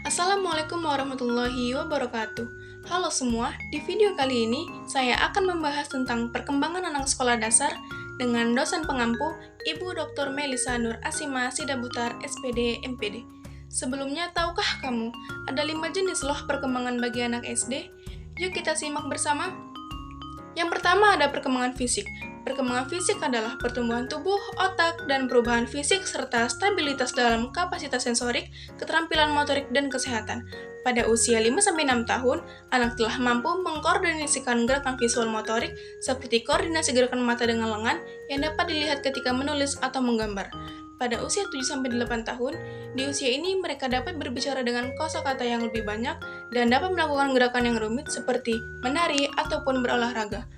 Assalamualaikum warahmatullahi wabarakatuh. Halo semua, di video kali ini saya akan membahas tentang perkembangan anak sekolah dasar dengan dosen pengampu Ibu Dr. Melisa Nur Asima Sidabutar SPD MPD. Sebelumnya, tahukah kamu ada 5 jenis loh perkembangan bagi anak SD? Yuk kita simak bersama. Yang pertama ada perkembangan fisik. Perkembangan fisik adalah pertumbuhan tubuh, otak, dan perubahan fisik serta stabilitas dalam kapasitas sensorik, keterampilan motorik, dan kesehatan. Pada usia 5-6 tahun, anak telah mampu mengkoordinasikan gerakan visual motorik seperti koordinasi gerakan mata dengan lengan yang dapat dilihat ketika menulis atau menggambar. Pada usia 7-8 tahun, di usia ini mereka dapat berbicara dengan kosakata yang lebih banyak dan dapat melakukan gerakan yang rumit seperti menari ataupun berolahraga.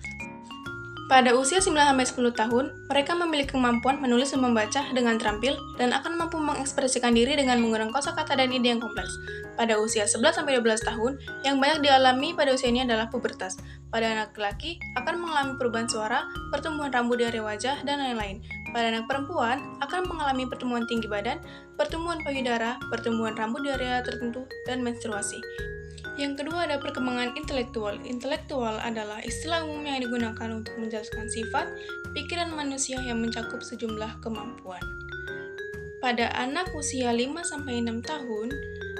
Pada usia 9-10 tahun, mereka memiliki kemampuan menulis dan membaca dengan terampil dan akan mampu mengekspresikan diri dengan menggunakan kosakata dan ide yang kompleks. Pada usia 11-12 tahun, yang banyak dialami pada usia ini adalah pubertas. Pada anak laki akan mengalami perubahan suara, pertumbuhan rambut di area wajah, dan lain-lain. Pada anak perempuan akan mengalami pertumbuhan tinggi badan, pertumbuhan payudara, pertumbuhan rambut di area tertentu, dan menstruasi. Yang kedua ada perkembangan intelektual. Intelektual adalah istilah umum yang digunakan untuk menjelaskan sifat, pikiran manusia yang mencakup sejumlah kemampuan. Pada anak usia 5-6 tahun,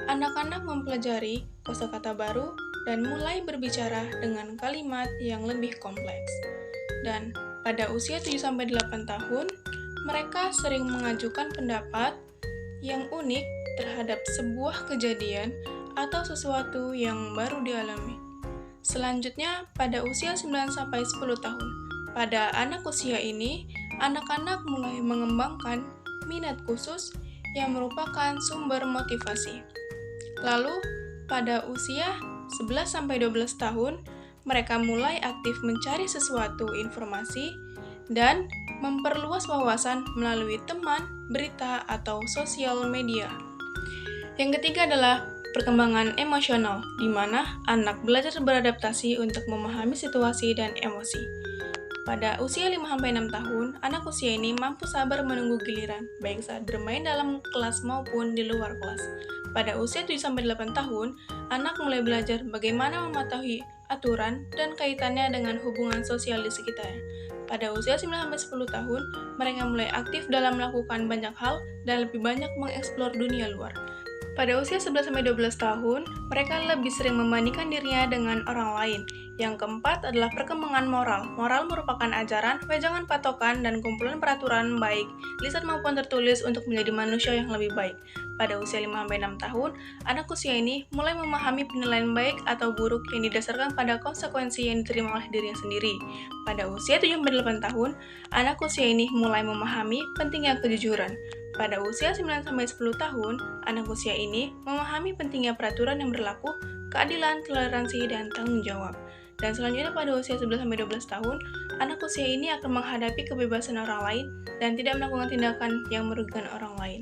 anak-anak mempelajari kosakata baru dan mulai berbicara dengan kalimat yang lebih kompleks. Dan pada usia 7-8 tahun, mereka sering mengajukan pendapat yang unik terhadap sebuah kejadian atau sesuatu yang baru dialami. Selanjutnya, pada usia 9-10 tahun. Pada anak usia ini, anak-anak mulai mengembangkan minat khusus yang merupakan sumber motivasi. Lalu, pada usia 11-12 tahun, mereka mulai aktif mencari sesuatu informasi dan memperluas wawasan melalui teman, berita, atau sosial media. Yang ketiga adalah perkembangan emosional, di mana anak belajar beradaptasi untuk memahami situasi dan emosi. Pada usia 5-6 tahun, anak usia ini mampu sabar menunggu giliran, baik saat bermain dalam kelas maupun di luar kelas. Pada usia 7-8 tahun, anak mulai belajar bagaimana mematuhi aturan dan kaitannya dengan hubungan sosial di sekitarnya. Pada usia 9-10 tahun, mereka mulai aktif dalam melakukan banyak hal dan lebih banyak mengeksplor dunia luar. Pada usia 11-12 tahun, mereka lebih sering membandingkan dirinya dengan orang lain. Yang keempat adalah perkembangan moral. Moral merupakan ajaran, wejangan patokan, dan kumpulan peraturan baik lisan maupun tertulis untuk menjadi manusia yang lebih baik. Pada usia 5-6 tahun, anak usia ini mulai memahami penilaian baik atau buruk yang didasarkan pada konsekuensi yang diterima oleh dirinya sendiri. Pada usia 7-8 tahun, anak usia ini mulai memahami pentingnya kejujuran. Pada usia 9-10 tahun, anak usia ini memahami pentingnya peraturan yang berlaku, keadilan, toleransi, dan tanggung jawab. Dan selanjutnya pada usia 11-12 tahun, anak usia ini akan menghadapi kebebasan orang lain dan tidak melakukan tindakan yang merugikan orang lain.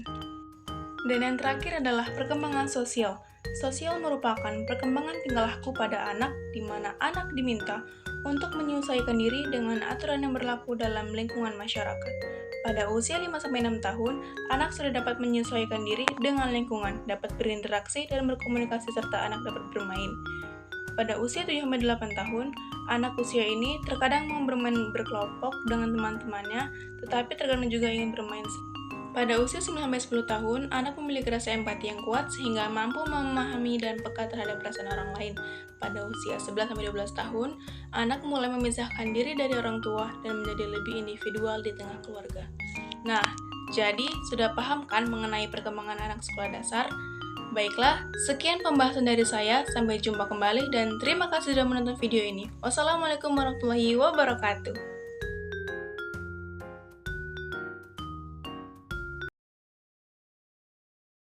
Dan yang terakhir adalah perkembangan sosial. Sosial merupakan perkembangan tingkah laku pada anak, di mana anak diminta untuk menyesuaikan diri dengan aturan yang berlaku dalam lingkungan masyarakat. Pada usia 5-6 tahun, anak sudah dapat menyesuaikan diri dengan lingkungan, dapat berinteraksi dan berkomunikasi serta anak dapat bermain. Pada usia 7-8 tahun, anak usia ini terkadang mau bermain berkelompok dengan teman-temannya, tetapi terkadang juga ingin bermain. Pada usia 9-10 tahun, anak memiliki rasa empati yang kuat sehingga mampu memahami dan peka terhadap perasaan orang lain. Pada usia 11-12 tahun, anak mulai memisahkan diri dari orang tua dan menjadi lebih individual di tengah keluarga. Nah, jadi sudah paham kan mengenai perkembangan anak sekolah dasar? Baiklah, sekian pembahasan dari saya. Sampai jumpa kembali dan terima kasih sudah menonton video ini. Wassalamualaikum warahmatullahi wabarakatuh.